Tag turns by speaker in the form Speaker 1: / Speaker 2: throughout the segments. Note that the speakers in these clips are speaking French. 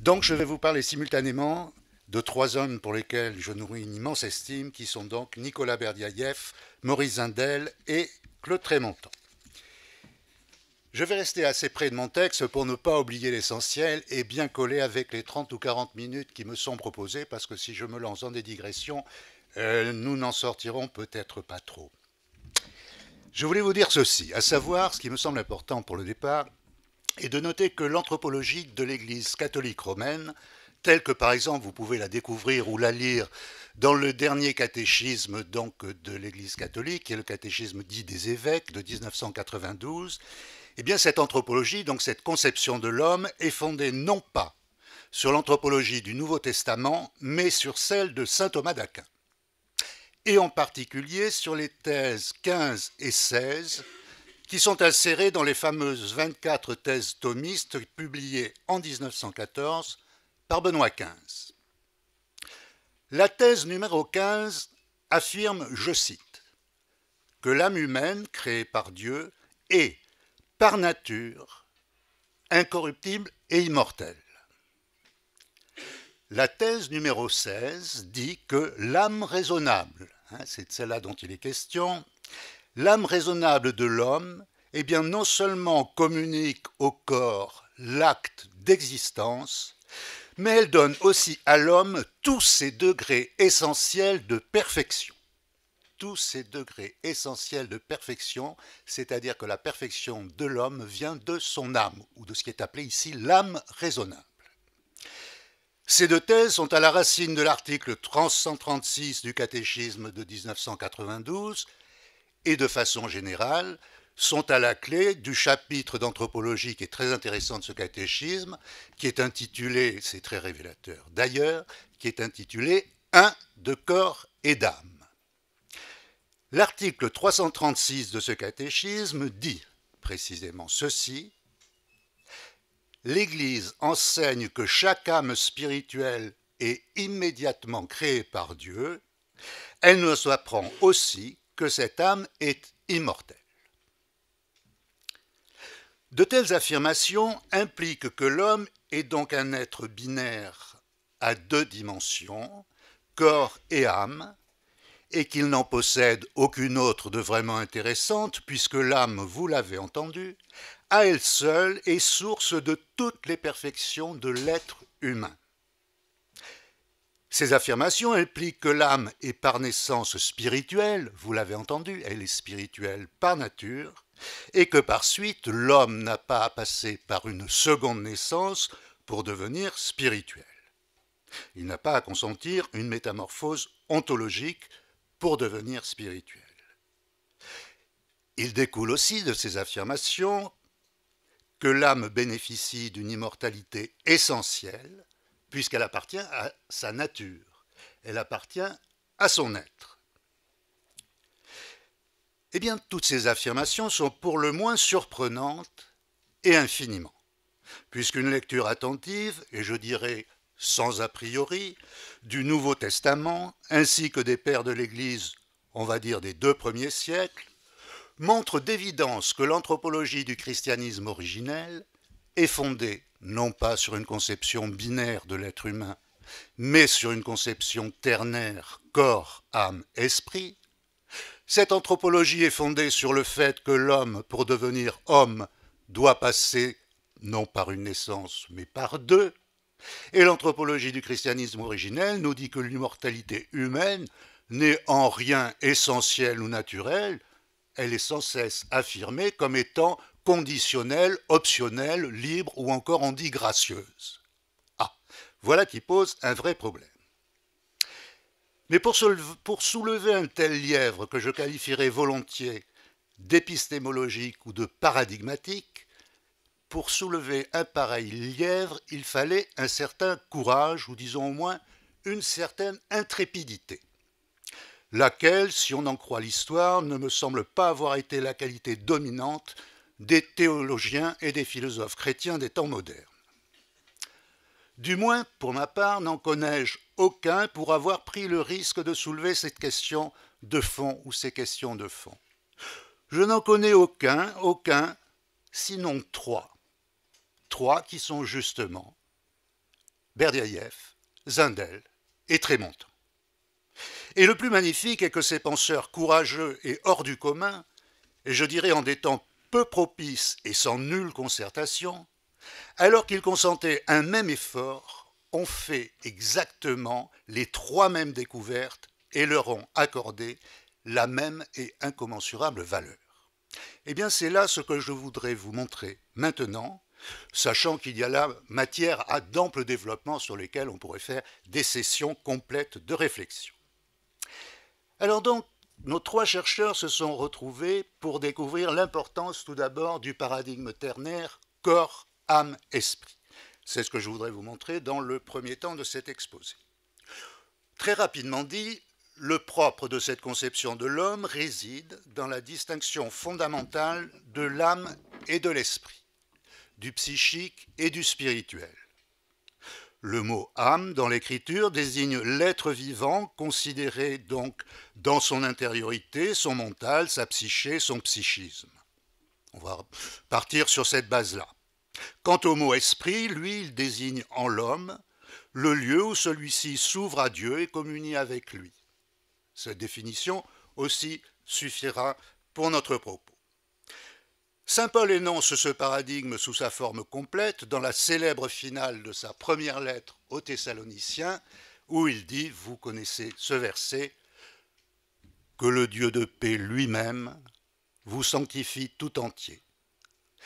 Speaker 1: Donc je vais vous parler simultanément de trois hommes pour lesquels je nourris une immense estime, qui sont donc Nicolas Berdiaïev, Maurice Zindel et Claude Trémontant. Je vais rester assez près de mon texte pour ne pas oublier l'essentiel et bien coller avec les 30 ou 40 minutes qui me sont proposées, parce que si je me lance dans des digressions, nous n'en sortirons peut-être pas trop. Je voulais vous dire ceci, à savoir, ce qui me semble important pour le départ, est de noter que l'anthropologie de l'Église catholique romaine, telle que par exemple vous pouvez la découvrir ou la lire dans le dernier catéchisme donc de l'Église catholique, qui est le catéchisme dit des évêques de 1992, eh bien cette anthropologie, donc cette conception de l'homme, est fondée non pas sur l'anthropologie du Nouveau Testament, mais sur celle de saint Thomas d'Aquin, et en particulier sur les thèses 15 et 16, qui sont insérées dans les fameuses 24 thèses thomistes publiées en 1914 par Benoît XV. La thèse numéro 15 affirme, je cite, que l'âme humaine, créée par Dieu, est, par nature, incorruptible et immortelle. La thèse numéro 16 dit que l'âme raisonnable, c'est de celle-là dont il est question, l'âme raisonnable de l'homme, eh bien, non seulement communique au corps l'acte d'existence, mais elle donne aussi à l'homme tous ses degrés essentiels de perfection. Tous ces degrés essentiels de perfection, c'est-à-dire que la perfection de l'homme vient de son âme, ou de ce qui est appelé ici l'âme raisonnable. Ces deux thèses sont à la racine de l'article 336 du catéchisme de 1992 et de façon générale sont à la clé du chapitre d'anthropologie qui est très intéressant de ce catéchisme, qui est intitulé, c'est très révélateur d'ailleurs, qui est intitulé « Un de corps et d'âme ». L'article 336 de ce catéchisme dit précisément ceci: l'Église enseigne que chaque âme spirituelle est immédiatement créée par Dieu. Elle nous apprend aussi que cette âme est immortelle. De telles affirmations impliquent que l'homme est donc un être binaire à deux dimensions, corps et âme, et qu'il n'en possède aucune autre de vraiment intéressante, puisque l'âme, vous l'avez entendu, à elle seule est source de toutes les perfections de l'être humain. Ces affirmations impliquent que l'âme est par naissance spirituelle, vous l'avez entendu, elle est spirituelle par nature, et que par suite l'homme n'a pas à passer par une seconde naissance pour devenir spirituel. Il n'a pas à consentir une métamorphose ontologique pour devenir spirituel. Il découle aussi de ces affirmations que l'âme bénéficie d'une immortalité essentielle, puisqu'elle appartient à sa nature, elle appartient à son être. Eh bien, toutes ces affirmations sont pour le moins surprenantes et infiniment, puisqu'une lecture attentive, et je dirais sans a priori, du Nouveau Testament, ainsi que des pères de l'Église, on va dire des 2 premiers siècles, montre d'évidence que l'anthropologie du christianisme originel est fondée non pas sur une conception binaire de l'être humain, mais sur une conception ternaire, corps, âme, esprit. Cette anthropologie est fondée sur le fait que l'homme, pour devenir homme, doit passer non par une naissance, mais par 2. Et l'anthropologie du christianisme originel nous dit que l'immortalité humaine n'est en rien essentielle ou naturelle, elle est sans cesse affirmée comme étant conditionnelle, optionnelle, libre ou encore on dit gracieuse. Ah, voilà qui pose un vrai problème. Mais pour soulever un tel lièvre que je qualifierais volontiers d'épistémologique ou de paradigmatique, pour soulever un pareil lièvre, il fallait un certain courage, ou disons au moins une certaine intrépidité, laquelle, si on en croit l'histoire, ne me semble pas avoir été la qualité dominante des théologiens et des philosophes chrétiens des temps modernes. Du moins, pour ma part, n'en connais-je aucun pour avoir pris le risque de soulever cette question de fond ou ces questions de fond. Je n'en connais aucun, sinon 3. 3 qui sont justement Berdiaïev, Zindel et Trémontin. Et le plus magnifique est que ces penseurs courageux et hors du commun, et je dirais en des temps peu propices et sans nulle concertation, alors qu'ils consentaient un même effort, ont fait exactement les trois mêmes découvertes et leur ont accordé la même et incommensurable valeur. Eh bien, c'est là ce que je voudrais vous montrer maintenant, sachant qu'il y a là matière à d'ample développement sur lesquels on pourrait faire des sessions complètes de réflexion. Alors donc, nos trois chercheurs se sont retrouvés pour découvrir l'importance tout d'abord du paradigme ternaire corps, âme, esprit. C'est ce que je voudrais vous montrer dans le premier temps de cet exposé. Très rapidement dit, le propre de cette conception de l'homme réside dans la distinction fondamentale de l'âme et de l'esprit, du psychique et du spirituel. Le mot âme dans l'écriture désigne l'être vivant considéré donc dans son intériorité, son mental, sa psyché, son psychisme. On va partir sur cette base-là. Quant au mot esprit, lui, il désigne en l'homme le lieu où celui-ci s'ouvre à Dieu et communie avec lui. Cette définition aussi suffira pour notre propos. Saint Paul énonce ce paradigme sous sa forme complète dans la célèbre finale de sa première lettre aux Thessaloniciens, où il dit, vous connaissez ce verset, que le Dieu de paix lui-même vous sanctifie tout entier,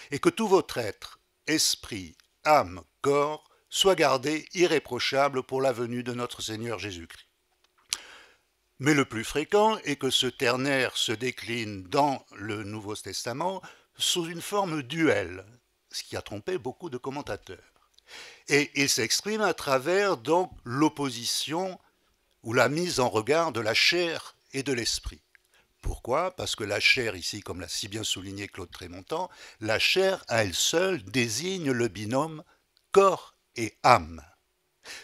Speaker 1: et que tout votre être, esprit, âme, corps, soit gardé irréprochable pour la venue de notre Seigneur Jésus-Christ. Mais le plus fréquent est que ce ternaire se décline dans le Nouveau Testament sous une forme duelle, ce qui a trompé beaucoup de commentateurs. Et il s'exprime à travers donc l'opposition ou la mise en regard de la chair et de l'esprit. Pourquoi ? Parce que la chair, ici, comme l'a si bien souligné Claude Trémontan, la chair à elle seule désigne le binôme corps et âme.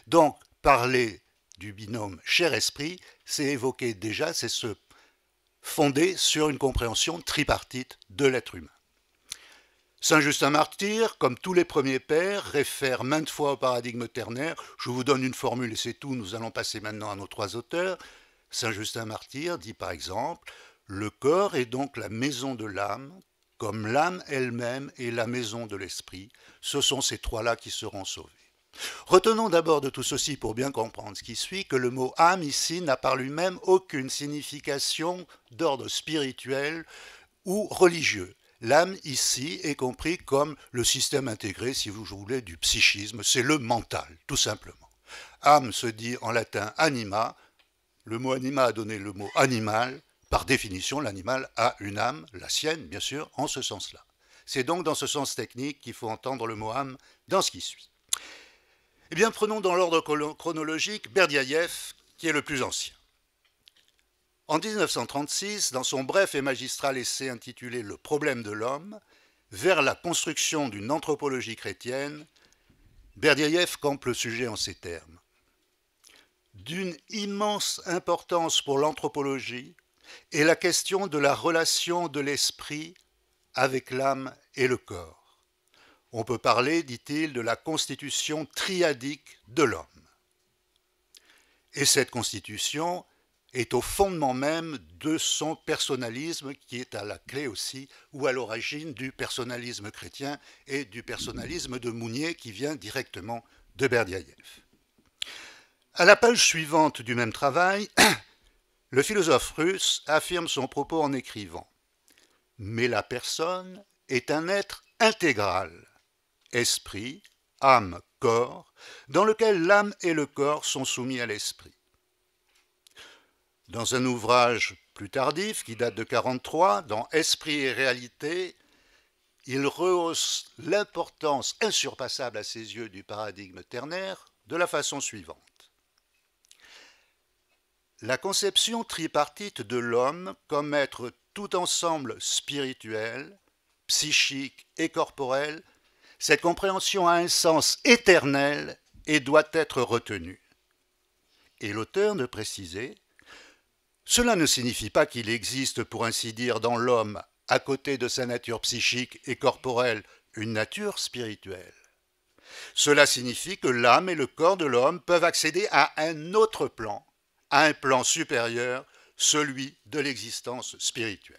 Speaker 1: Donc, parler du binôme chair-esprit, c'est évoquer déjà, c'est se fonder sur une compréhension tripartite de l'être humain. Saint Justin Martyr, comme tous les premiers pères, réfère maintes fois au paradigme ternaire. Je vous donne une formule et c'est tout, nous allons passer maintenant à nos trois auteurs. Saint Justin Martyr dit par exemple, le corps est donc la maison de l'âme, comme l'âme elle-même est la maison de l'esprit. Ce sont ces trois-là qui seront sauvés. Retenons d'abord de tout ceci pour bien comprendre ce qui suit, que le mot âme ici n'a par lui-même aucune signification d'ordre spirituel ou religieux. L'âme ici est compris comme le système intégré, si vous voulez, du psychisme, c'est le mental, tout simplement. Âme se dit en latin anima, le mot anima a donné le mot animal, par définition l'animal a une âme, la sienne bien sûr, en ce sens-là. C'est donc dans ce sens technique qu'il faut entendre le mot âme dans ce qui suit. Eh bien, prenons dans l'ordre chronologique Berdiaïev, qui est le plus ancien. En 1936, dans son bref et magistral essai intitulé « Le problème de l'homme », vers la construction d'une anthropologie chrétienne, Berdiaïev campe le sujet en ces termes. D'une immense importance pour l'anthropologie est la question de la relation de l'esprit avec l'âme et le corps. On peut parler, dit-il, de la constitution triadique de l'homme. Et cette constitution est au fondement même de son personnalisme qui est à la clé aussi ou à l'origine du personnalisme chrétien et du personnalisme de Mounier qui vient directement de Berdiaïev. À la page suivante du même travail, le philosophe russe affirme son propos en écrivant « Mais la personne est un être intégral, esprit, âme, corps, dans lequel l'âme et le corps sont soumis à l'esprit. » Dans un ouvrage plus tardif, qui date de 1943, dans Esprit et réalité, il rehausse l'importance insurpassable à ses yeux du paradigme ternaire de la façon suivante. La conception tripartite de l'homme comme être tout ensemble spirituel, psychique et corporel, cette compréhension a un sens éternel et doit être retenue. Et l'auteur de préciser cela ne signifie pas qu'il existe, pour ainsi dire, dans l'homme, à côté de sa nature psychique et corporelle, une nature spirituelle. Cela signifie que l'âme et le corps de l'homme peuvent accéder à un autre plan, à un plan supérieur, celui de l'existence spirituelle.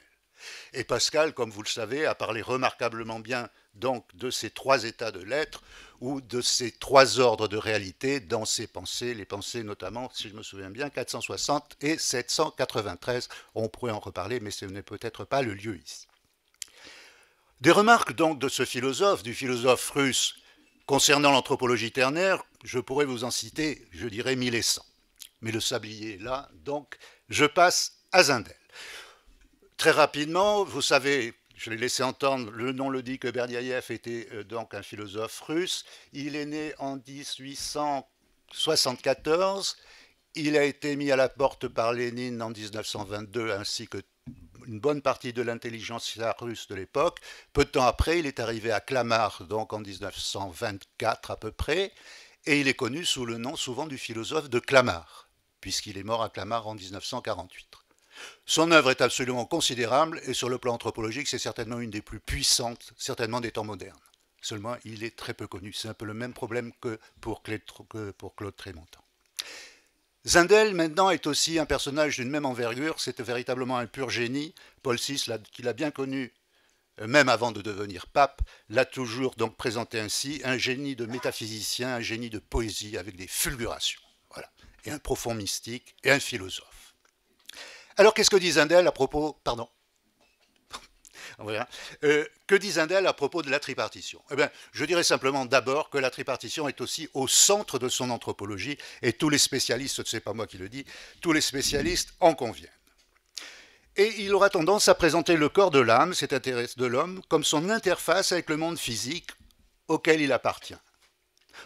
Speaker 1: Et Pascal, comme vous le savez, a parlé remarquablement bien donc de ces trois états de l'être ou de ces trois ordres de réalité dans ses pensées, les pensées notamment, si je me souviens bien, 460 et 793. On pourrait en reparler, mais ce n'est peut-être pas le lieu ici. Des remarques donc de ce philosophe, du philosophe russe, concernant l'anthropologie ternaire, je pourrais vous en citer, je dirais, 1100. Mais le sablier est là, donc je passe à Zindel. Très rapidement, vous savez, je l'ai laissé entendre, le nom le dit que Berdiaïev était donc un philosophe russe. Il est né en 1874. Il a été mis à la porte par Lénine en 1922, ainsi que une bonne partie de l'intelligentsia russe de l'époque. Peu de temps après, il est arrivé à Clamart, donc en 1924 à peu près, et il est connu sous le nom souvent du philosophe de Clamart, puisqu'il est mort à Clamart en 1948. Son œuvre est absolument considérable et sur le plan anthropologique, c'est certainement une des plus puissantes, certainement des temps modernes. Seulement, il est très peu connu. C'est un peu le même problème que pour Claude Trémontant. Zindel, maintenant, est aussi un personnage d'une même envergure. C'est véritablement un pur génie. Paul VI, qui l'a bien connu, même avant de devenir pape, l'a toujours donc présenté ainsi, un génie de métaphysicien, un génie de poésie avec des fulgurations. Voilà. Et un profond mystique et un philosophe. Alors, qu'est-ce que dit Zindel à propos... Pardon. Voilà. Que dit Zindel à propos de la tripartition? Eh bien, je dirais simplement d'abord que la tripartition est aussi au centre de son anthropologie, et tous les spécialistes, ce n'est pas moi qui le dis, tous les spécialistes en conviennent. Et il aura tendance à présenter le corps de l'âme, c'est-à-dire de l'homme, comme son interface avec le monde physique auquel il appartient.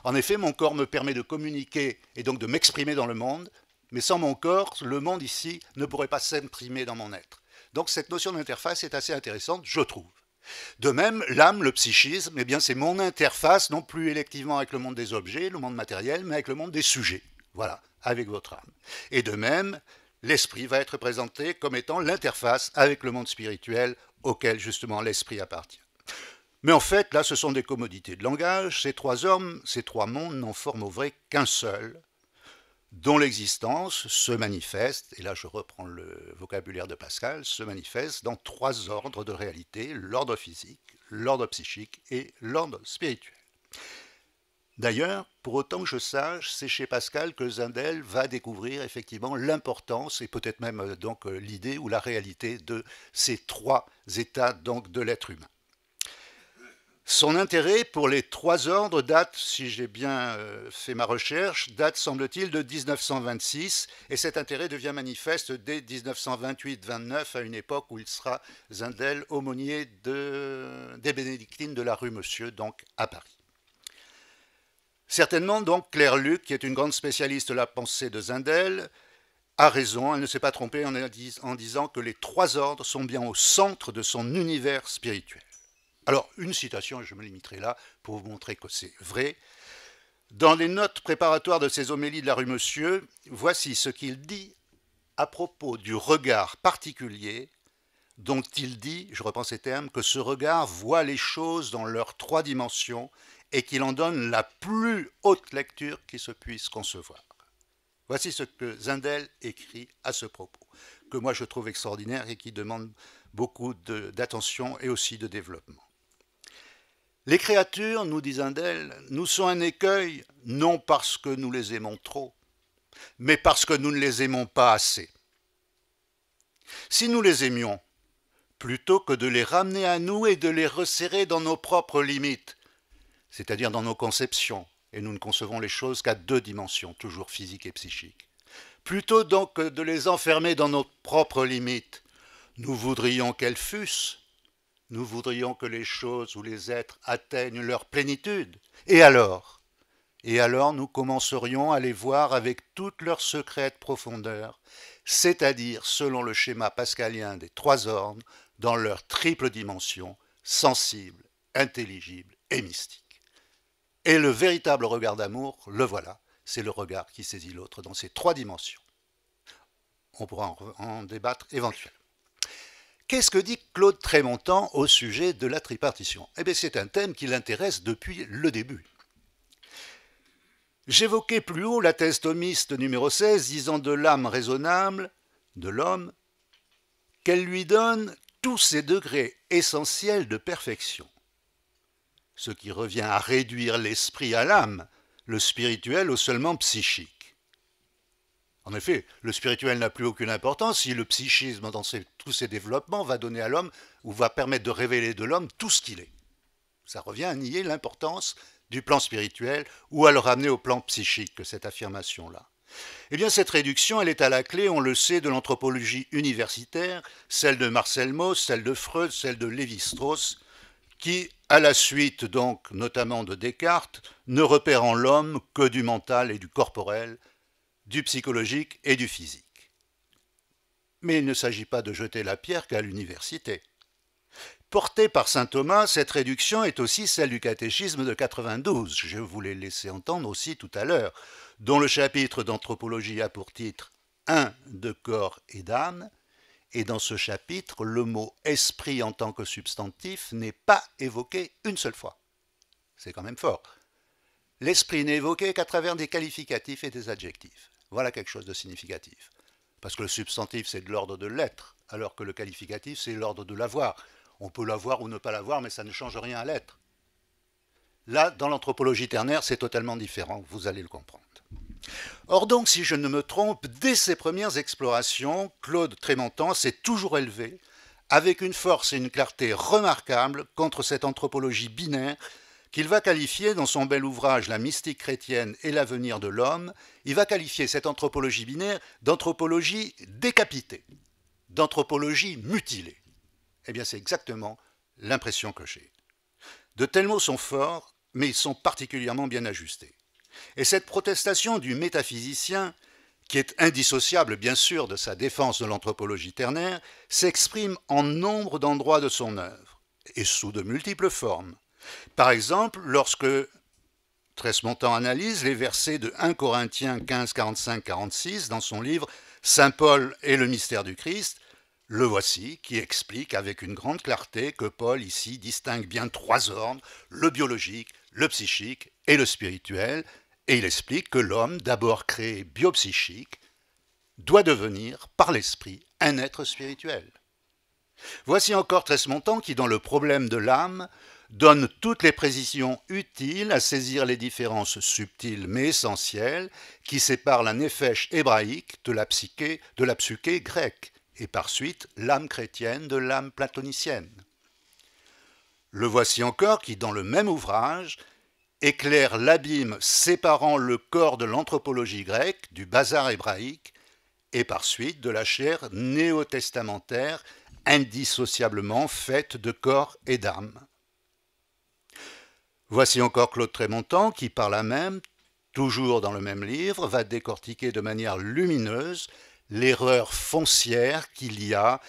Speaker 1: En effet, mon corps me permet de communiquer et donc de m'exprimer dans le monde, mais sans mon corps, le monde ici ne pourrait pas s'imprimer dans mon être. Donc cette notion d'interface est assez intéressante, je trouve. De même, l'âme, le psychisme, eh bien c'est mon interface, non plus électivement avec le monde des objets, le monde matériel, mais avec le monde des sujets. Voilà, avec votre âme. Et de même, l'esprit va être présenté comme étant l'interface avec le monde spirituel auquel justement l'esprit appartient. Mais en fait, là, ce sont des commodités de langage. Ces trois hommes, ces trois mondes n'en forment au vrai qu'un seul, dont l'existence se manifeste, et là je reprends le vocabulaire de Pascal, se manifeste dans trois ordres de réalité, l'ordre physique, l'ordre psychique et l'ordre spirituel. D'ailleurs, pour autant que je sache, c'est chez Pascal que Zindel va découvrir effectivement l'importance et peut-être même donc l'idée ou la réalité de ces trois états donc de l'être humain. Son intérêt pour les trois ordres date, si j'ai bien fait ma recherche, date semble-t-il de 1926 et cet intérêt devient manifeste dès 1928-29 à une époque où il sera Zindel aumônier des bénédictines de la rue Monsieur, donc à Paris. Certainement donc Claire Luc, qui est une grande spécialiste de la pensée de Zindel, a raison, elle ne s'est pas trompée en disant que les trois ordres sont bien au centre de son univers spirituel. Alors, une citation, je me limiterai là pour vous montrer que c'est vrai. Dans les notes préparatoires de ses homélies de la rue Monsieur, voici ce qu'il dit à propos du regard particulier dont il dit, je reprends ces termes, que ce regard voit les choses dans leurs trois dimensions et qu'il en donne la plus haute lecture qui se puisse concevoir. Voici ce que Zindel écrit à ce propos, que moi je trouve extraordinaire et qui demande beaucoup d'attention et aussi de développement. Les créatures, nous dit Zindel, nous sont un écueil, non parce que nous les aimons trop, mais parce que nous ne les aimons pas assez. Si nous les aimions, plutôt que de les ramener à nous et de les resserrer dans nos propres limites, c'est-à-dire dans nos conceptions, et nous ne concevons les choses qu'à deux dimensions, toujours physiques et psychiques, plutôt donc que de les enfermer dans nos propres limites, nous voudrions qu'elles fussent. Nous voudrions que les choses ou les êtres atteignent leur plénitude. Et alors nous commencerions à les voir avec toute leur secrète profondeur, c'est-à-dire selon le schéma pascalien des trois ordres, dans leur triple dimension, sensible, intelligible et mystique. Et le véritable regard d'amour, le voilà, c'est le regard qui saisit l'autre dans ces trois dimensions. On pourra en débattre éventuellement. Qu'est-ce que dit Claude Trémontant au sujet de la tripartition? Eh bien, c'est un thème qui l'intéresse depuis le début. J'évoquais plus haut la thèse thomiste numéro 16 disant de l'âme raisonnable, de l'homme, qu'elle lui donne tous ses degrés essentiels de perfection. Ce qui revient à réduire l'esprit à l'âme, le spirituel au seulement psychique. En effet, le spirituel n'a plus aucune importance si le psychisme, dans tous ses développements, va donner à l'homme ou va permettre de révéler de l'homme tout ce qu'il est. Ça revient à nier l'importance du plan spirituel ou à le ramener au plan psychique, cette affirmation-là. Eh bien, cette réduction, elle est à la clé, on le sait, de l'anthropologie universitaire, celle de Marcel Mauss, celle de Freud, celle de Lévi-Strauss, qui, à la suite donc notamment de Descartes, ne repère en l'homme que du mental et du corporel, du psychologique et du physique. Mais il ne s'agit pas de jeter la pierre qu'à l'université. Portée par saint Thomas, cette réduction est aussi celle du catéchisme de 92, je vous l'ai laissé entendre aussi tout à l'heure, dont le chapitre d'anthropologie a pour titre « Un de corps et d'âme », et dans ce chapitre, le mot « esprit » en tant que substantif n'est pas évoqué une seule fois. C'est quand même fort. L'esprit n'est évoqué qu'à travers des qualificatifs et des adjectifs. Voilà quelque chose de significatif. Parce que le substantif, c'est de l'ordre de l'être, alors que le qualificatif, c'est l'ordre de l'avoir. On peut l'avoir ou ne pas l'avoir, mais ça ne change rien à l'être. Là, dans l'anthropologie ternaire, c'est totalement différent, vous allez le comprendre. Or donc, si je ne me trompe, dès ses premières explorations, Claude Trémontant s'est toujours élevé avec une force et une clarté remarquables contre cette anthropologie binaire qu'il va qualifier dans son bel ouvrage La mystique chrétienne et l'avenir de l'homme, il va qualifier cette anthropologie binaire d'anthropologie décapitée, d'anthropologie mutilée. Eh bien, c'est exactement l'impression que j'ai. De tels mots sont forts, mais ils sont particulièrement bien ajustés. Et cette protestation du métaphysicien, qui est indissociable bien sûr de sa défense de l'anthropologie ternaire, s'exprime en nombre d'endroits de son œuvre, et sous de multiples formes. Par exemple, lorsque Tresmontant analyse les versets de 1 Corinthiens 15, 45, 46 dans son livre « Saint Paul et le mystère du Christ », le voici qui explique avec une grande clarté que Paul ici distingue bien trois ordres, le biologique, le psychique et le spirituel, et il explique que l'homme, d'abord créé biopsychique, doit devenir, par l'esprit, un être spirituel. Voici encore Tresmontant qui, dans le problème de l'âme, donne toutes les précisions utiles à saisir les différences subtiles mais essentielles qui séparent la néphesh hébraïque de la psyché grecque, et par suite l'âme chrétienne de l'âme platonicienne. Le voici encore qui, dans le même ouvrage, éclaire l'abîme séparant le corps de l'anthropologie grecque du bazar hébraïque et par suite de la chair néo-testamentaire indissociablement faite de corps et d'âme. Voici encore Claude Trémontant qui, par là même, toujours dans le même livre, va décortiquer de manière lumineuse l'erreur foncière qu'il y a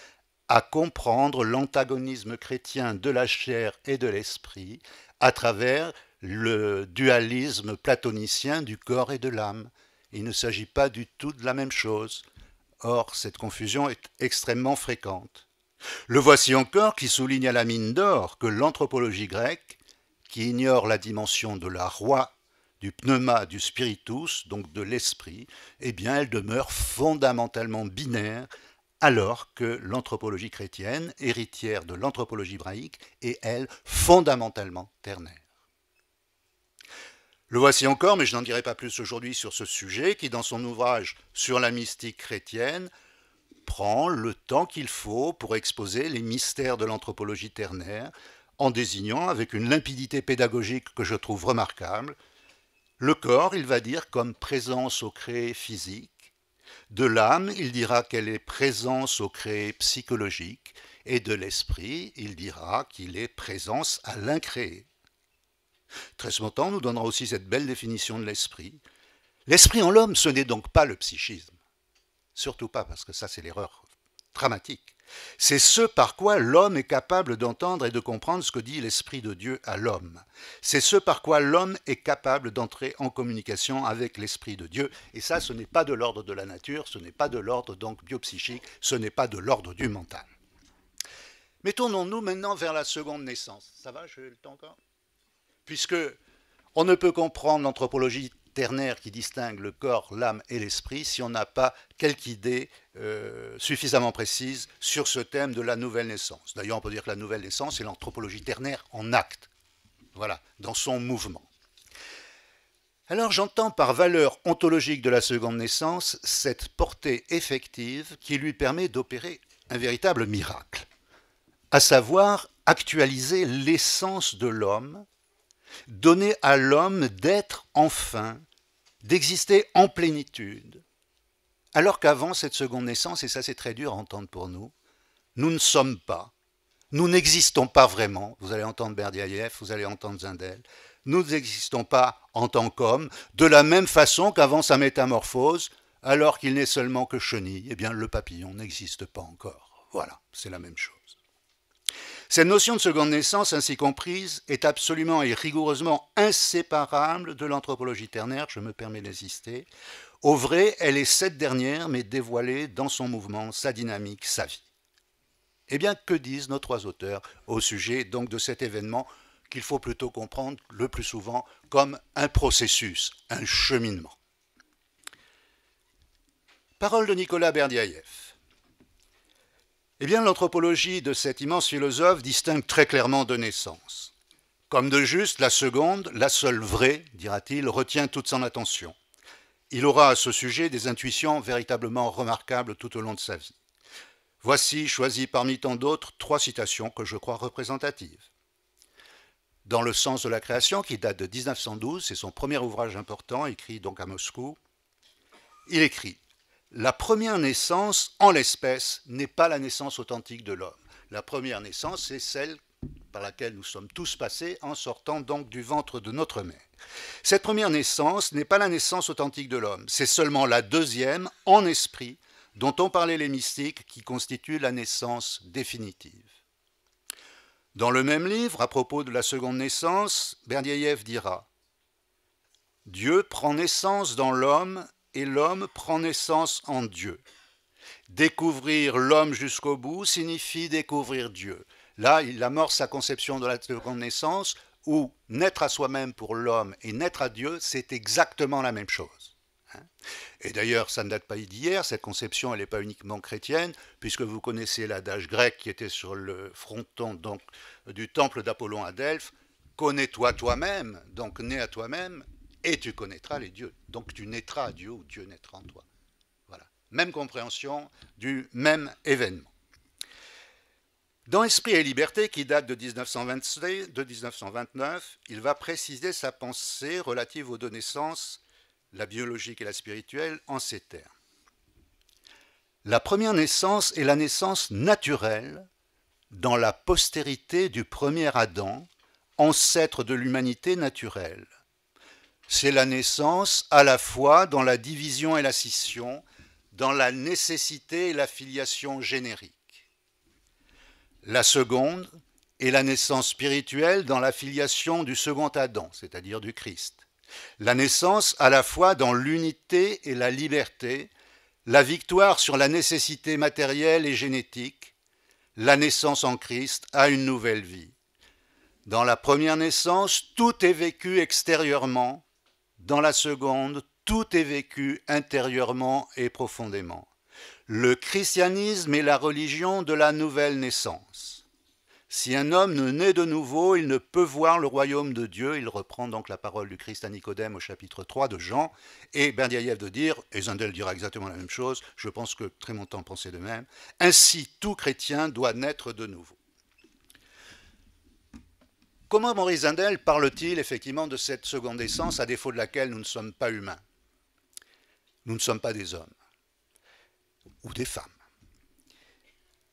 Speaker 1: à comprendre l'antagonisme chrétien de la chair et de l'esprit à travers le dualisme platonicien du corps et de l'âme. Il ne s'agit pas du tout de la même chose. Or, cette confusion est extrêmement fréquente. Le voici encore qui souligne à la mine d'or que l'anthropologie grecque, qui ignore la dimension de la roi, du pneuma, du spiritus, donc de l'esprit, eh bien elle demeure fondamentalement binaire, alors que l'anthropologie chrétienne, héritière de l'anthropologie hébraïque, est, elle, fondamentalement ternaire. Le voici encore, mais je n'en dirai pas plus aujourd'hui sur ce sujet, qui dans son ouvrage sur la mystique chrétienne prend le temps qu'il faut pour exposer les mystères de l'anthropologie ternaire, en désignant avec une limpidité pédagogique que je trouve remarquable, le corps, il va dire, comme présence au créé physique. De l'âme, il dira qu'elle est présence au créé psychologique. Et de l'esprit, il dira qu'il est présence à l'incréé. Tresmontant nous donnera aussi cette belle définition de l'esprit. L'esprit en l'homme, ce n'est donc pas le psychisme. Surtout pas, parce que ça, c'est l'erreur dramatique. C'est ce par quoi l'homme est capable d'entendre et de comprendre ce que dit l'Esprit de Dieu à l'homme. C'est ce par quoi l'homme est capable d'entrer en communication avec l'Esprit de Dieu. Et ça, ce n'est pas de l'ordre de la nature, ce n'est pas de l'ordre donc biopsychique, ce n'est pas de l'ordre du mental. Mais tournons-nous maintenant vers la seconde naissance. Ça va, j'ai le temps encore ? Puisque on ne peut comprendre l'anthropologie ternaire qui distingue le corps, l'âme et l'esprit si on n'a pas quelque idée suffisamment précise sur ce thème de la nouvelle naissance. D'ailleurs, on peut dire que la nouvelle naissance est l'anthropologie ternaire en acte, voilà, dans son mouvement. Alors j'entends par valeur ontologique de la seconde naissance cette portée effective qui lui permet d'opérer un véritable miracle, à savoir actualiser l'essence de l'homme, donner à l'homme d'être enfin, d'exister en plénitude, alors qu'avant cette seconde naissance, et ça c'est très dur à entendre pour nous, nous ne sommes pas, nous n'existons pas vraiment, vous allez entendre Berdyaev, vous allez entendre Zindel, nous n'existons pas en tant qu'hommes, de la même façon qu'avant sa métamorphose, alors qu'il n'est seulement que chenille, eh bien le papillon n'existe pas encore. Voilà, c'est la même chose. Cette notion de seconde naissance ainsi comprise est absolument et rigoureusement inséparable de l'anthropologie ternaire, je me permets d'insister. Au vrai, elle est cette dernière, mais dévoilée dans son mouvement, sa dynamique, sa vie. Eh bien, que disent nos trois auteurs au sujet donc de cet événement qu'il faut plutôt comprendre le plus souvent comme un processus, un cheminement. Parole de Nicolas Berdyaev. Eh bien, l'anthropologie de cet immense philosophe distingue très clairement deux naissances. Comme de juste, la seconde, la seule vraie, dira-t-il, retient toute son attention. Il aura à ce sujet des intuitions véritablement remarquables tout au long de sa vie. Voici, choisies parmi tant d'autres, trois citations que je crois représentatives. Dans Le sens de la création, qui date de 1912, c'est son premier ouvrage important, écrit donc à Moscou, il écrit « La première naissance, en l'espèce, n'est pas la naissance authentique de l'homme. La première naissance, c'est celle par laquelle nous sommes tous passés en sortant donc du ventre de notre mère. Cette première naissance n'est pas la naissance authentique de l'homme, c'est seulement la deuxième, en esprit, dont ont parlé les mystiques, qui constitue la naissance définitive. » Dans le même livre, à propos de la seconde naissance, Berdyaev dira « Dieu prend naissance dans l'homme et l'homme prend naissance en Dieu. Découvrir l'homme jusqu'au bout signifie découvrir Dieu. » Là, il amorce sa conception de la seconde naissance, où naître à soi-même pour l'homme et naître à Dieu, c'est exactement la même chose. Et d'ailleurs, ça ne date pas d'hier, cette conception, elle n'est pas uniquement chrétienne, puisque vous connaissez l'adage grec qui était sur le fronton donc, du temple d'Apollon à Delphes, « Connais-toi toi-même, donc nais à toi-même, et tu connaîtras les dieux. » Donc tu naîtras à Dieu ou Dieu naîtra en toi. Voilà. Même compréhension du même événement. Dans Esprit et liberté, qui date de 1929, il va préciser sa pensée relative aux deux naissances, la biologique et la spirituelle, en ces termes. La première naissance est la naissance naturelle dans la postérité du premier Adam, ancêtre de l'humanité naturelle. C'est la naissance à la fois dans la division et la scission, dans la nécessité et la filiation générique. La seconde est la naissance spirituelle dans la filiation du second Adam, c'est-à-dire du Christ. La naissance à la fois dans l'unité et la liberté, la victoire sur la nécessité matérielle et génétique, la naissance en Christ à une nouvelle vie. Dans la première naissance, tout est vécu extérieurement, dans la seconde, tout est vécu intérieurement et profondément. Le christianisme est la religion de la nouvelle naissance. Si un homme ne naît de nouveau, il ne peut voir le royaume de Dieu. Il reprend donc la parole du Christ à Nicodème au chapitre 3 de Jean. Et Berdyaev de dire, et Zindel dira exactement la même chose, je pense que Trémontant pensait de même, ainsi tout chrétien doit naître de nouveau. Comment Maurice Zindel parle-t-il effectivement de cette seconde naissance à défaut de laquelle nous ne sommes pas humains? Nous ne sommes pas des hommes ou des femmes.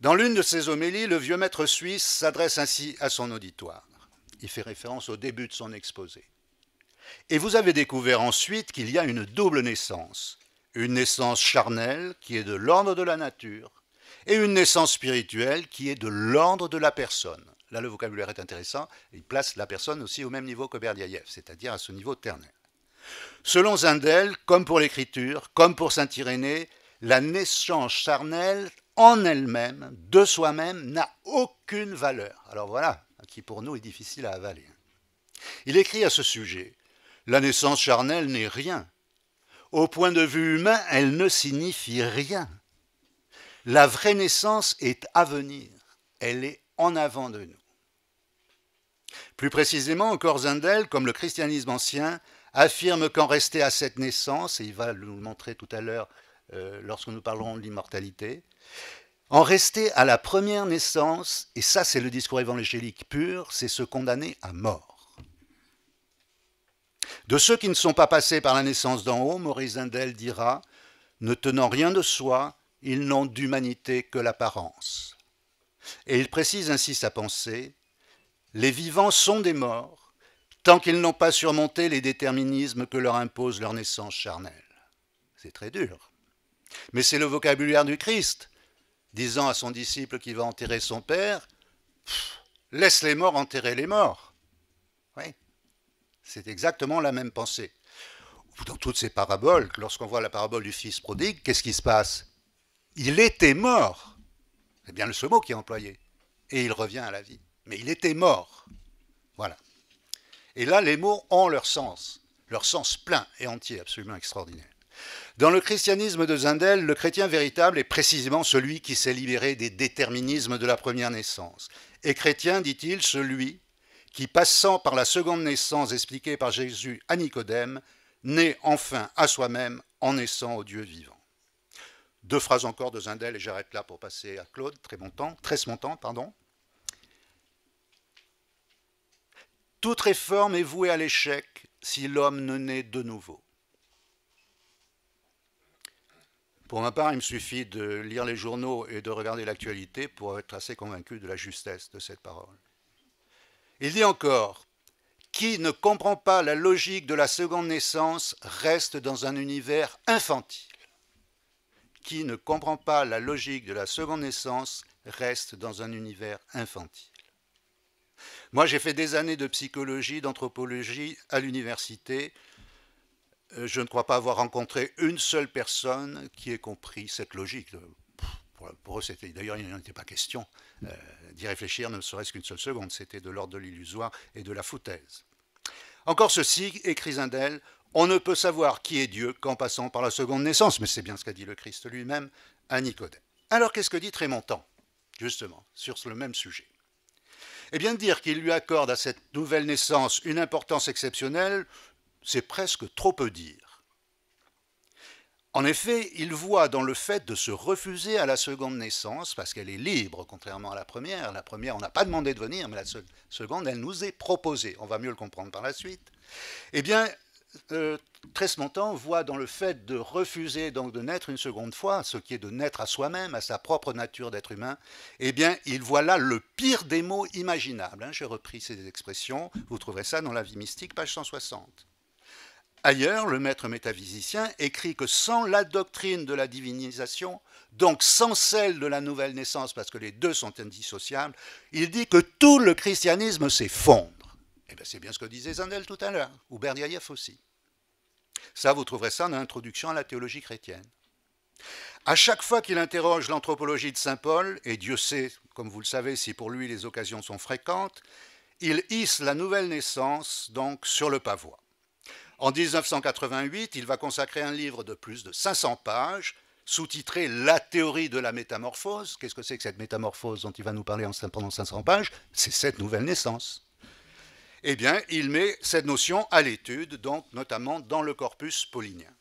Speaker 1: Dans l'une de ses homélies, le vieux maître suisse s'adresse ainsi à son auditoire. Il fait référence au début de son exposé. Et vous avez découvert ensuite qu'il y a une double naissance. Une naissance charnelle qui est de l'ordre de la nature et une naissance spirituelle qui est de l'ordre de la personne. Là, le vocabulaire est intéressant. Il place la personne aussi au même niveau que Berdyaev, c'est-à-dire à ce niveau ternaire. Selon Zindel, comme pour l'écriture, comme pour saint Irénée, la naissance charnelle en elle-même, de soi-même, n'a aucune valeur. Alors voilà, qui pour nous est difficile à avaler. Il écrit à ce sujet La naissance charnelle n'est rien. Au point de vue humain, elle ne signifie rien. La vraie naissance est à venir. Elle est en avant de nous. Plus précisément, encore Zundel, comme le christianisme ancien, affirme qu'en rester à cette naissance, et il va nous le montrer tout à l'heure lorsque nous parlerons de l'immortalité, en rester à la première naissance, et ça c'est le discours évangélique pur, c'est se condamner à mort. De ceux qui ne sont pas passés par la naissance d'en haut, Maurice Zundel dira, ne tenant rien de soi, ils n'ont d'humanité que l'apparence. Et il précise ainsi sa pensée, les vivants sont des morts, tant qu'ils n'ont pas surmonté les déterminismes que leur impose leur naissance charnelle. C'est très dur. Mais c'est le vocabulaire du Christ, disant à son disciple qui va enterrer son père, laisse les morts enterrer les morts. Oui, c'est exactement la même pensée. Dans toutes ces paraboles, lorsqu'on voit la parabole du fils prodigue, qu'est-ce qui se passe? Il était mort. C'est bien ce mot qui est employé. Et il revient à la vie. Mais il était mort. Voilà. Et là, les mots ont leur sens plein et entier, absolument extraordinaire. Dans le christianisme de Zundel, le chrétien véritable est précisément celui qui s'est libéré des déterminismes de la première naissance. Et chrétien, dit-il, celui qui, passant par la seconde naissance expliquée par Jésus à Nicodème, naît enfin à soi-même en naissant au Dieu vivant. Deux phrases encore de Zundel et j'arrête là pour passer à Claude Tresmontant. Toute réforme est vouée à l'échec si l'homme ne naît de nouveau. Pour ma part, il me suffit de lire les journaux et de regarder l'actualité pour être assez convaincu de la justesse de cette parole. Il dit encore, qui ne comprend pas la logique de la seconde naissance reste dans un univers infantile. Qui ne comprend pas la logique de la seconde naissance reste dans un univers infantile. Moi, j'ai fait des années de psychologie, d'anthropologie à l'université. Je ne crois pas avoir rencontré une seule personne qui ait compris cette logique. Pour eux, d'ailleurs, il n'en était pas question d'y réfléchir, ne serait-ce qu'une seule seconde. C'était de l'ordre de l'illusoire et de la foutaise. Encore ceci, écrit Zundel, on ne peut savoir qui est Dieu qu'en passant par la seconde naissance, mais c'est bien ce qu'a dit le Christ lui-même à Nicodème. Alors qu'est-ce que dit Trémontant, justement, sur le même sujet? Eh bien, dire qu'il lui accorde à cette nouvelle naissance une importance exceptionnelle, c'est presque trop peu dire. En effet, il voit dans le fait de se refuser à la seconde naissance, parce qu'elle est libre, contrairement à la première. La première, on n'a pas demandé de venir, mais la seconde, elle nous est proposée. On va mieux le comprendre par la suite. Eh bien, Tresmontant voit dans le fait de refuser donc de naître une seconde fois, ce qui est de naître à soi-même, à sa propre nature d'être humain, eh bien, il voit là le pire des maux imaginables. J'ai repris ces expressions, vous trouverez ça dans La vie mystique, page 160. Ailleurs, le maître métaphysicien écrit que sans la doctrine de la divinisation, donc sans celle de la nouvelle naissance, parce que les deux sont indissociables, il dit que tout le christianisme s'effondre. Eh bien, c'est bien ce que disait Zundel tout à l'heure, ou Berdyaev aussi. Ça, vous trouverez ça dans l'introduction à la théologie chrétienne. À chaque fois qu'il interroge l'anthropologie de saint Paul, et Dieu sait, comme vous le savez, si pour lui les occasions sont fréquentes, il hisse la nouvelle naissance donc sur le pavois. En 1988, il va consacrer un livre de plus de 500 pages, sous-titré « La théorie de la métamorphose ». Qu'est-ce que c'est que cette métamorphose dont il va nous parler pendant 500 pages? C'est cette nouvelle naissance. Eh bien, il met cette notion à l'étude, donc notamment dans le corpus paulinien.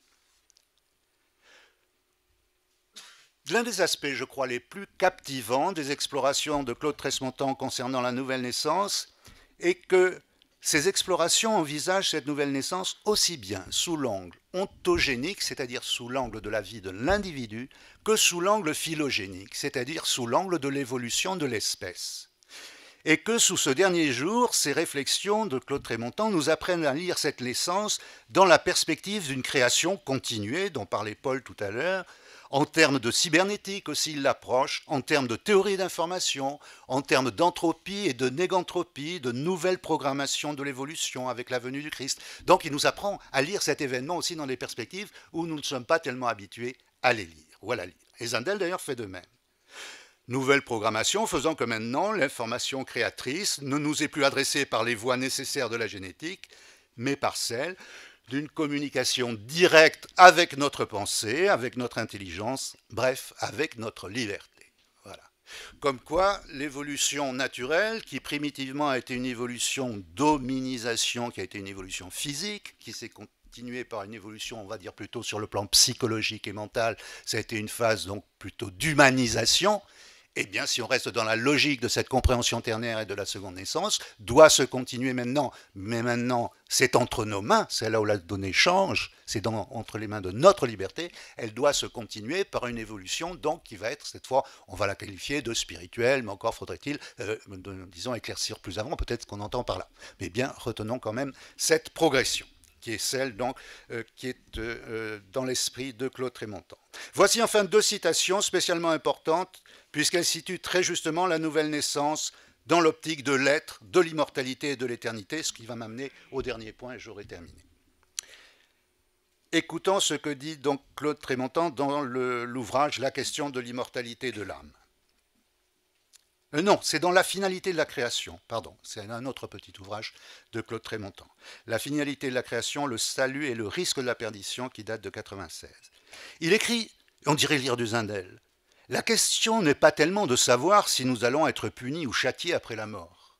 Speaker 1: L'un des aspects, je crois, les plus captivants des explorations de Claude Tresmontant concernant la nouvelle naissance est que ces explorations envisagent cette nouvelle naissance aussi bien sous l'angle ontogénique, c'est-à-dire sous l'angle de la vie de l'individu, que sous l'angle phylogénique, c'est-à-dire sous l'angle de l'évolution de l'espèce. Et que sous ce dernier jour, ces réflexions de Claude Trémontant nous apprennent à lire cette naissance dans la perspective d'une création continuée, dont parlait Paul tout à l'heure, en termes de cybernétique aussi il l'approche, en termes de théorie d'information, en termes d'entropie et de négantropie, de nouvelles programmations de l'évolution avec la venue du Christ. Donc il nous apprend à lire cet événement aussi dans des perspectives où nous ne sommes pas tellement habitués à les lire ou à la lire. Et Zundel d'ailleurs fait de même. Nouvelle programmation faisant que maintenant l'information créatrice ne nous est plus adressée par les voies nécessaires de la génétique, mais par celle d'une communication directe avec notre pensée, avec notre intelligence, bref, avec notre liberté. Voilà. Comme quoi, l'évolution naturelle, qui primitivement a été une évolution d'hominisation, qui a été une évolution physique, qui s'est continuée par une évolution, on va dire plutôt sur le plan psychologique et mental, ça a été une phase donc plutôt d'humanisation. Eh bien, si on reste dans la logique de cette compréhension ternaire et de la seconde naissance, doit se continuer maintenant. Mais maintenant, c'est entre nos mains, c'est là où la donnée change, c'est entre les mains de notre liberté. Elle doit se continuer par une évolution, donc, qui va être, cette fois, on va la qualifier de spirituelle, mais encore faudrait-il, disons, éclaircir plus avant, peut-être ce qu'on entend par là. Mais bien, retenons quand même cette progression, qui est celle donc, qui est dans l'esprit de Claude Trémontant. Voici enfin 2 citations spécialement importantes, puisqu'elles situent très justement la nouvelle naissance dans l'optique de l'être, de l'immortalité et de l'éternité, ce qui va m'amener au dernier point et j'aurai terminé. Écoutons ce que dit donc Claude Trémontant dans l'ouvrage La question de l'immortalité de l'âme. Non, c'est dans La finalité de la création, pardon, c'est un autre petit ouvrage de Claude Trémontant. La finalité de la création, le salut et le risque de la perdition, qui date de 1996. Il écrit, on dirait lire du Zindel, la question n'est pas tellement de savoir si nous allons être punis ou châtiés après la mort.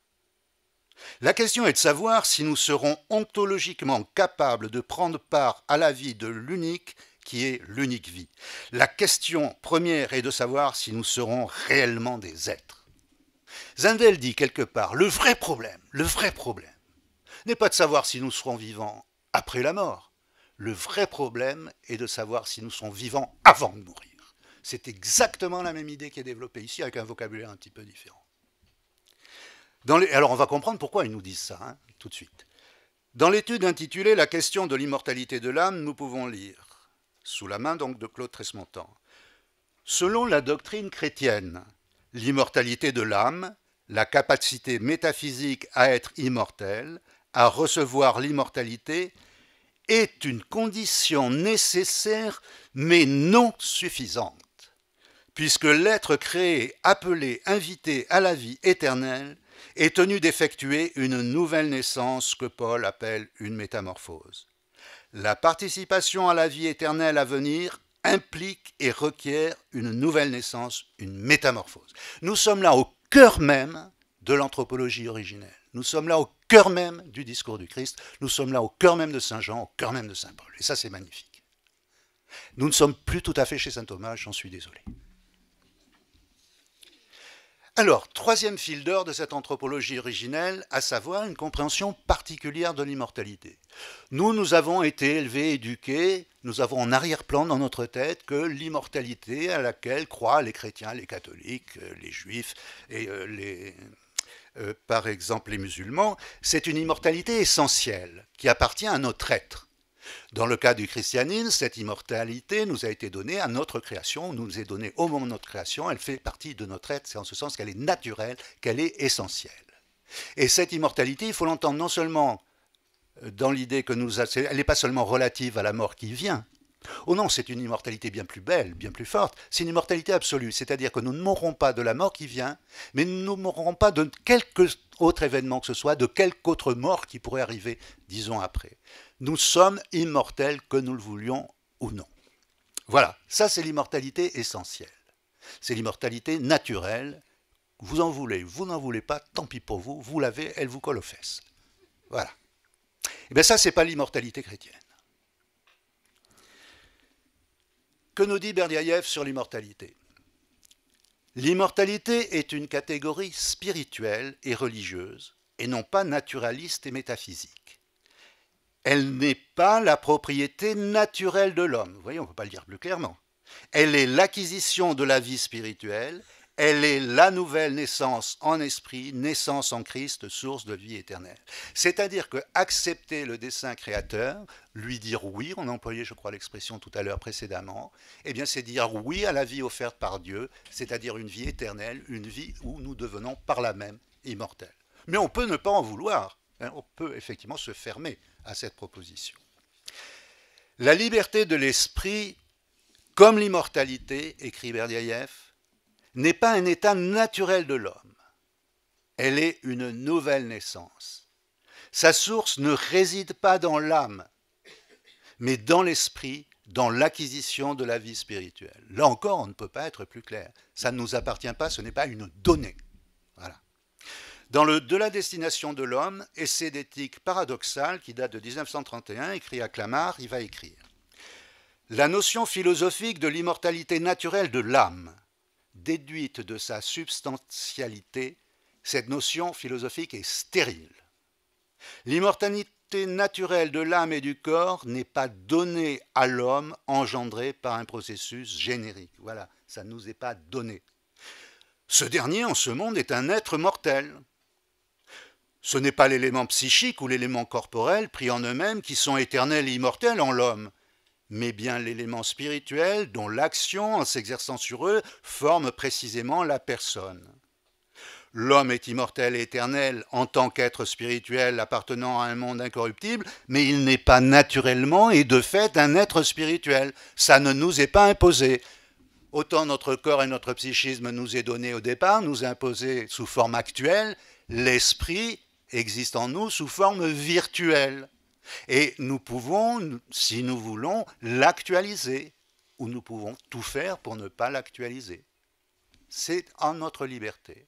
Speaker 1: La question est de savoir si nous serons ontologiquement capables de prendre part à la vie de l'unique qui est l'unique vie. La question première est de savoir si nous serons réellement des êtres. Zindel dit quelque part, le vrai problème, n'est pas de savoir si nous serons vivants après la mort. Le vrai problème est de savoir si nous serons vivants avant de mourir. C'est exactement la même idée qui est développée ici avec un vocabulaire un petit peu différent. Alors on va comprendre pourquoi ils nous disent ça, hein, tout de suite. Dans l'étude intitulée La question de l'immortalité de l'âme, nous pouvons lire, sous la main donc de Claude Trémontant, selon la doctrine chrétienne, l'immortalité de l'âme, la capacité métaphysique à être immortel, à recevoir l'immortalité, est une condition nécessaire mais non suffisante, puisque l'être créé, appelé, invité à la vie éternelle, est tenu d'effectuer une nouvelle naissance que Paul appelle une métamorphose. La participation à la vie éternelle à venir implique et requiert une nouvelle naissance, une métamorphose. Nous sommes là au cœur même de l'anthropologie originelle. Nous sommes là au cœur même du discours du Christ. Nous sommes là au cœur même de Saint Jean, au cœur même de Saint Paul. Et ça, c'est magnifique. Nous ne sommes plus tout à fait chez Saint Thomas, j'en suis désolé. Alors, troisième fil d'or de cette anthropologie originelle, à savoir une compréhension particulière de l'immortalité. Nous avons été élevés, éduqués, nous avons en arrière-plan dans notre tête que l'immortalité à laquelle croient les chrétiens, les catholiques, les juifs et par exemple les musulmans, c'est une immortalité essentielle qui appartient à notre être. Dans le cas du christianisme, cette immortalité nous a été donnée à notre création, nous est donnée au moment de notre création, elle fait partie de notre être, c'est en ce sens qu'elle est naturelle, qu'elle est essentielle. Et cette immortalité, il faut l'entendre non seulement dans l'idée que elle n'est pas seulement relative à la mort qui vient. Oh non, c'est une immortalité bien plus belle, bien plus forte. C'est une immortalité absolue, c'est-à-dire que nous ne mourrons pas de la mort qui vient, mais nous ne mourrons pas de quelque autre événement que ce soit, de quelque autre mort qui pourrait arriver, disons après. Nous sommes immortels, que nous le voulions ou non. Voilà, ça c'est l'immortalité essentielle. C'est l'immortalité naturelle. Vous en voulez, vous n'en voulez pas, tant pis pour vous, vous l'avez, elle vous colle aux fesses. Voilà. Et bien ça, c'est pas l'immortalité chrétienne. Que nous dit Berdiaïev sur l'immortalité? L'immortalité est une catégorie spirituelle et religieuse, et non pas naturaliste et métaphysique. Elle n'est pas la propriété naturelle de l'homme. Vous voyez, on ne peut pas le dire plus clairement. Elle est l'acquisition de la vie spirituelle, elle est la nouvelle naissance en esprit, naissance en Christ, source de vie éternelle. C'est-à-dire que accepter le dessein créateur, lui dire oui, on a employé, je crois, l'expression tout à l'heure précédemment, eh bien c'est dire oui à la vie offerte par Dieu, c'est-à-dire une vie éternelle, une vie où nous devenons par là même immortels. Mais on peut ne pas en vouloir, hein, on peut effectivement se fermer à cette proposition. La liberté de l'esprit, comme l'immortalité, écrit Berdiaïev, n'est pas un état naturel de l'homme. Elle est une nouvelle naissance. Sa source ne réside pas dans l'âme, mais dans l'esprit, dans l'acquisition de la vie spirituelle. Là encore, on ne peut pas être plus clair. Ça ne nous appartient pas, ce n'est pas une donnée. Voilà. Dans le De la destination de l'homme, essai d'éthique paradoxale qui date de 1931, écrit à Clamart, il va écrire: la notion philosophique de l'immortalité naturelle de l'âme, déduite de sa substantialité, cette notion philosophique est stérile. L'immortalité naturelle de l'âme et du corps n'est pas donnée à l'homme engendrée par un processus générique. Voilà, ça ne nous est pas donné. Ce dernier, en ce monde, est un être mortel. Ce n'est pas l'élément psychique ou l'élément corporel pris en eux-mêmes qui sont éternels et immortels en l'homme, mais bien l'élément spirituel dont l'action, en s'exerçant sur eux, forme précisément la personne. L'homme est immortel et éternel en tant qu'être spirituel appartenant à un monde incorruptible, mais il n'est pas naturellement et de fait un être spirituel. Ça ne nous est pas imposé. Autant notre corps et notre psychisme nous est donné au départ, nous est imposé sous forme actuelle, l'esprit existe en nous sous forme virtuelle. Et nous pouvons, si nous voulons, l'actualiser, ou nous pouvons tout faire pour ne pas l'actualiser. C'est en notre liberté.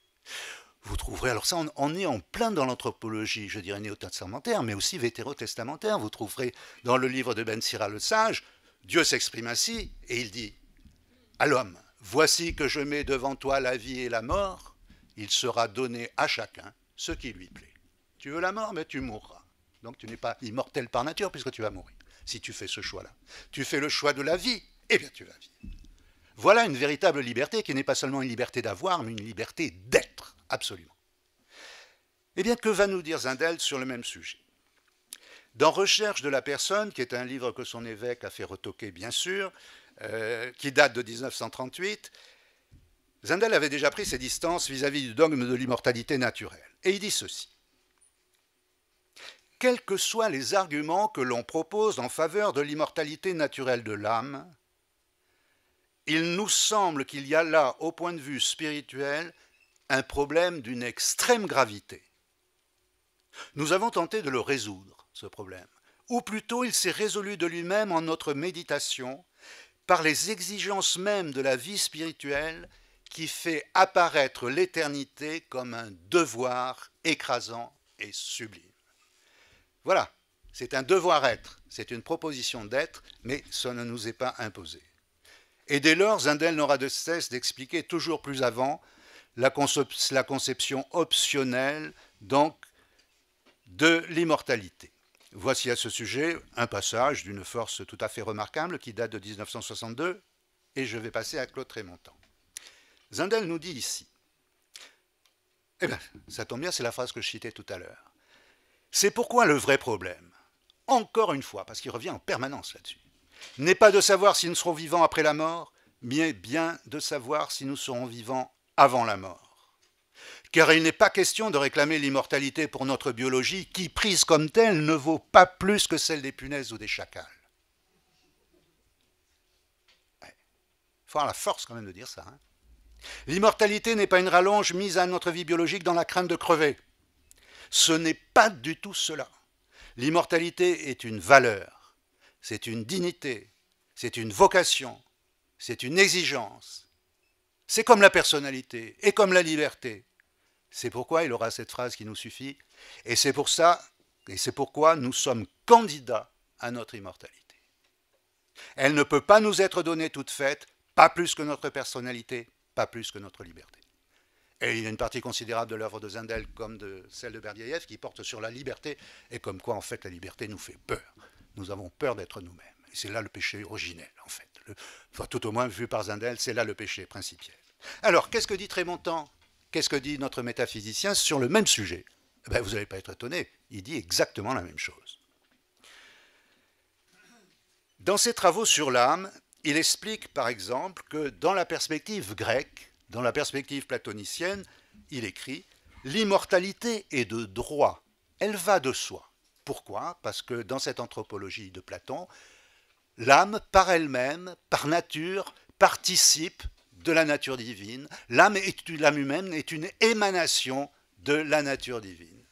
Speaker 1: Vous trouverez, alors ça on est en plein dans l'anthropologie, je dirais néo-testamentaire, mais aussi vétérotestamentaire. Vous trouverez dans le livre de Ben Sira le Sage, Dieu s'exprime ainsi, et il dit à l'homme, voici que je mets devant toi la vie et la mort, il sera donné à chacun ce qui lui plaît. Tu veux la mort, mais tu mourras. Donc tu n'es pas immortel par nature puisque tu vas mourir, si tu fais ce choix-là. Tu fais le choix de la vie, eh bien tu vas vivre. Voilà une véritable liberté qui n'est pas seulement une liberté d'avoir, mais une liberté d'être, absolument. Eh bien, que va nous dire Zindel sur le même sujet? Dans Recherche de la personne, qui est un livre que son évêque a fait retoquer, bien sûr, qui date de 1938, Zindel avait déjà pris ses distances vis-à-vis du dogme de l'immortalité naturelle. Et il dit ceci. Quels que soient les arguments que l'on propose en faveur de l'immortalité naturelle de l'âme, il nous semble qu'il y a là, au point de vue spirituel, un problème d'une extrême gravité. Nous avons tenté de le résoudre, ce problème, ou plutôt il s'est résolu de lui-même en notre méditation, par les exigences mêmes de la vie spirituelle qui fait apparaître l'éternité comme un devoir écrasant et sublime. Voilà, c'est un devoir-être, c'est une proposition d'être, mais ça ne nous est pas imposé. Et dès lors, Zindel n'aura de cesse d'expliquer toujours plus avant la conception optionnelle, donc, de l'immortalité. Voici à ce sujet un passage d'une force tout à fait remarquable qui date de 1962, et je vais passer à Claude Trémontant. Zindel nous dit ici, eh bien, ça tombe bien, c'est la phrase que je citais tout à l'heure. C'est pourquoi le vrai problème, encore une fois, parce qu'il revient en permanence là-dessus, n'est pas de savoir si nous serons vivants après la mort, mais bien de savoir si nous serons vivants avant la mort. Car il n'est pas question de réclamer l'immortalité pour notre biologie qui, prise comme telle, ne vaut pas plus que celle des punaises ou des chacals. Il faut avoir la force quand même de dire ça. Hein. L'immortalité n'est pas une rallonge mise à notre vie biologique dans la crainte de crever. Ce n'est pas du tout cela. L'immortalité est une valeur, c'est une dignité, c'est une vocation, c'est une exigence. C'est comme la personnalité et comme la liberté. C'est pourquoi il aura cette phrase qui nous suffit, et c'est pour ça, et c'est pourquoi nous sommes candidats à notre immortalité. Elle ne peut pas nous être donnée toute faite, pas plus que notre personnalité, pas plus que notre liberté. Et il y a une partie considérable de l'œuvre de Zindel comme de celle de Berdyaev qui porte sur la liberté, et comme quoi en fait la liberté nous fait peur. Nous avons peur d'être nous-mêmes. Et c'est là le péché originel en fait. Enfin, tout au moins vu par Zindel, c'est là le péché principiel. Alors, qu'est-ce que dit Trémontant? Qu'est-ce que dit notre métaphysicien sur le même sujet? Ben, vous n'allez pas être étonné, il dit exactement la même chose. Dans ses travaux sur l'âme, il explique par exemple que dans la perspective grecque, dans la perspective platonicienne, il écrit « L'immortalité est de droit, elle va de soi ». Pourquoi? Parce que dans cette anthropologie de Platon, l'âme, par elle-même, par nature, participe de la nature divine. L'âme humaine est une émanation de la nature divine.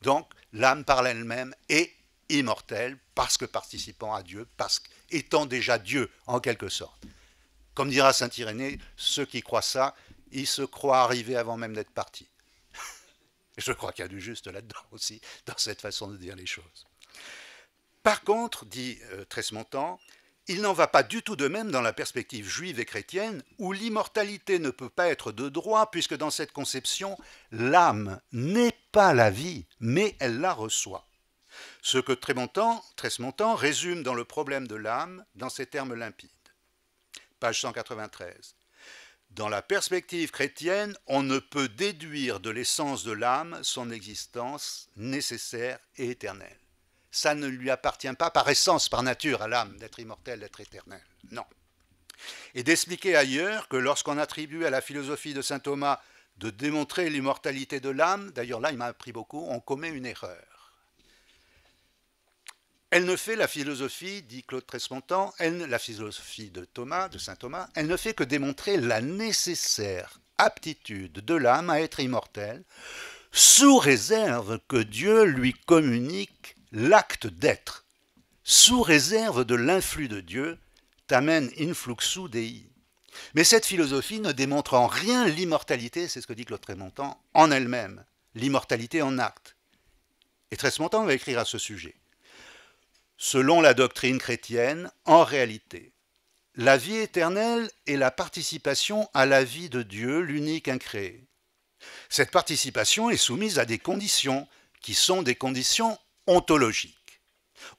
Speaker 1: Donc, l'âme par elle-même est immortelle parce que participant à Dieu, parce qu'étant déjà Dieu en quelque sorte. Comme dira saint Irénée, ceux qui croient ça, ils se croient arrivés avant même d'être partis. Je crois qu'il y a du juste là-dedans aussi, dans cette façon de dire les choses. Par contre, dit Tresmontan, il n'en va pas du tout de même dans la perspective juive et chrétienne, où l'immortalité ne peut pas être de droit, puisque dans cette conception, l'âme n'est pas la vie, mais elle la reçoit. Ce que Tresmontan résume dans le problème de l'âme dans ces termes limpides. Page 193. Dans la perspective chrétienne, on ne peut déduire de l'essence de l'âme son existence nécessaire et éternelle. Ça ne lui appartient pas par essence, par nature à l'âme, d'être immortelle, d'être éternelle. Non. Et d'expliquer ailleurs que lorsqu'on attribue à la philosophie de saint Thomas de démontrer l'immortalité de l'âme, d'ailleurs là il m'a appris beaucoup, on commet une erreur. Elle ne fait la philosophie, dit Claude Tresmontan, la philosophie de Thomas, de saint Thomas, elle ne fait que démontrer la nécessaire aptitude de l'âme à être immortelle, sous réserve que Dieu lui communique l'acte d'être, sous réserve de l'influx de Dieu, tamen influxu Dei. Mais cette philosophie ne démontre en rien l'immortalité, c'est ce que dit Claude Tresmontan, en elle-même, l'immortalité en acte. Et Tresmontan va écrire à ce sujet. Selon la doctrine chrétienne, en réalité, la vie éternelle est la participation à la vie de Dieu, l'unique incréé. Cette participation est soumise à des conditions qui sont des conditions ontologiques.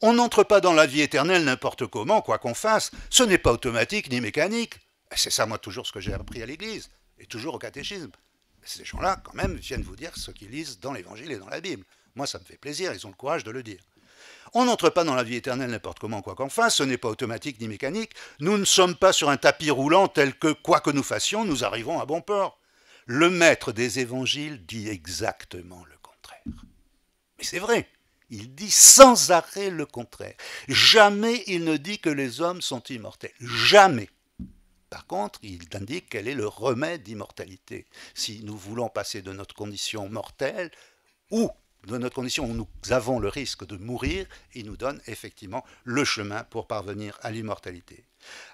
Speaker 1: On n'entre pas dans la vie éternelle n'importe comment, quoi qu'on fasse, ce n'est pas automatique ni mécanique. C'est ça, moi, toujours ce que j'ai appris à l'Église, et toujours au catéchisme. Ces gens-là, quand même, viennent vous dire ce qu'ils lisent dans l'Évangile et dans la Bible. Moi, ça me fait plaisir, ils ont le courage de le dire. On n'entre pas dans la vie éternelle n'importe comment, quoi qu'on fasse, ce n'est pas automatique ni mécanique. Nous ne sommes pas sur un tapis roulant tel que, quoi que nous fassions, nous arrivons à bon port. Le maître des évangiles dit exactement le contraire. Mais c'est vrai, il dit sans arrêt le contraire. Jamais il ne dit que les hommes sont immortels. Jamais. Par contre, il indique quel est le remède d'immortalité. Si nous voulons passer de notre condition mortelle ou de notre condition où nous avons le risque de mourir, il nous donne effectivement le chemin pour parvenir à l'immortalité.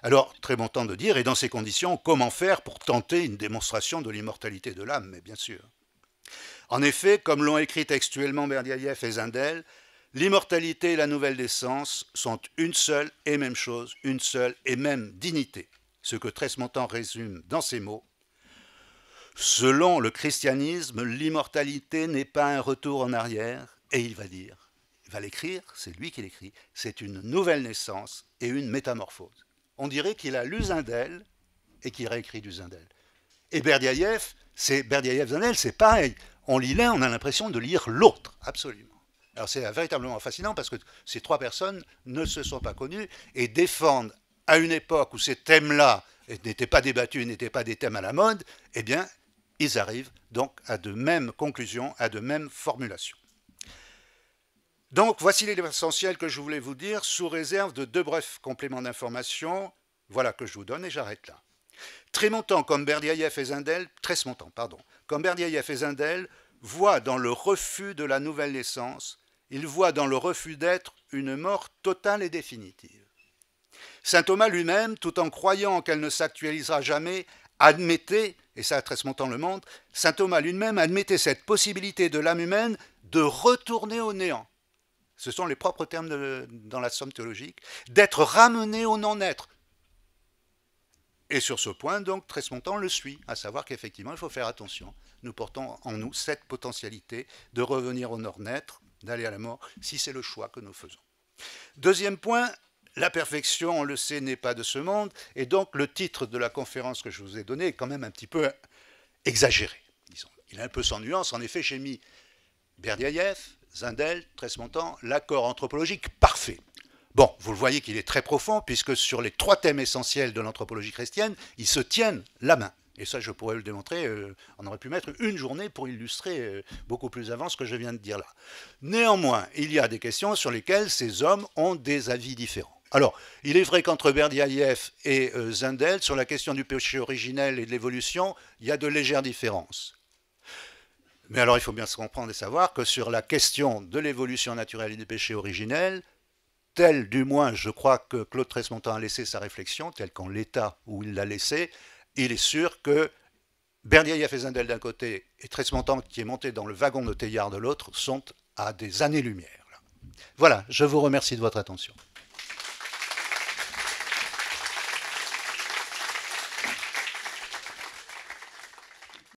Speaker 1: Alors, très bon temps de dire, et dans ces conditions, comment faire pour tenter une démonstration de l'immortalité de l'âme, mais bien sûr. En effet, comme l'ont écrit textuellement Berdiaïev et Zindel, l'immortalité et la nouvelle naissance sont une seule et même chose, une seule et même dignité. Ce que Tresmontan résume dans ces mots. Selon le christianisme, l'immortalité n'est pas un retour en arrière, et il va l'écrire, c'est lui qui l'écrit, c'est une nouvelle naissance et une métamorphose. On dirait qu'il a lu Zindel et qu'il réécrit du Zindel. Et Berdiaïev-Zindel, c'est pareil. On lit l'un, on a l'impression de lire l'autre, absolument. Alors c'est véritablement fascinant parce que ces trois personnes ne se sont pas connues et défendent à une époque où ces thèmes-là n'étaient pas débattus, n'étaient pas des thèmes à la mode, eh bien, ils arrivent donc à de mêmes conclusions, à de mêmes formulations. Donc, voici l'essentiel que je voulais vous dire, sous réserve de deux brefs compléments d'information. Voilà que je vous donne et j'arrête là. Tresmontan, comme Berdiaïev et Zindel, voit dans le refus de la nouvelle naissance, il voit dans le refus d'être une mort totale et définitive. Saint Thomas lui-même, tout en croyant qu'elle ne s'actualisera jamais, admettait, et ça Tresmontan le montre, saint Thomas lui-même admettait cette possibilité de l'âme humaine de retourner au néant. Ce sont les propres termes dans la somme théologique, d'être ramené au non-être. Et sur ce point, donc, Tresmontan le suit, à savoir qu'effectivement, il faut faire attention. Nous portons en nous cette potentialité de revenir au non-être, d'aller à la mort, si c'est le choix que nous faisons. Deuxième point, la perfection, on le sait, n'est pas de ce monde, et donc le titre de la conférence que je vous ai donné est quand même un petit peu exagéré, disons. Il a un peu sans nuance, en effet, j'ai mis Berdiaïev, Zindel, Tresmontan, l'accord anthropologique parfait. Bon, vous le voyez qu'il est très profond, puisque sur les trois thèmes essentiels de l'anthropologie chrétienne, ils se tiennent la main. Et ça, je pourrais le démontrer, on aurait pu mettre une journée pour illustrer beaucoup plus avant ce que je viens de dire là. Néanmoins, il y a des questions sur lesquelles ces hommes ont des avis différents. Alors, il est vrai qu'entre Berdiaïev et Zindel, sur la question du péché originel et de l'évolution, il y a de légères différences. Mais alors il faut bien se comprendre et savoir que sur la question de l'évolution naturelle et du péché originel, tel du moins je crois que Claude Tresmontant a laissé sa réflexion, tel qu'en l'état où il l'a laissé, il est sûr que Bernier Yafezindel d'un côté et Tresmontant qui est monté dans le wagon de Teilhard de l'autre sont à des années-lumière. Voilà, je vous remercie de votre attention.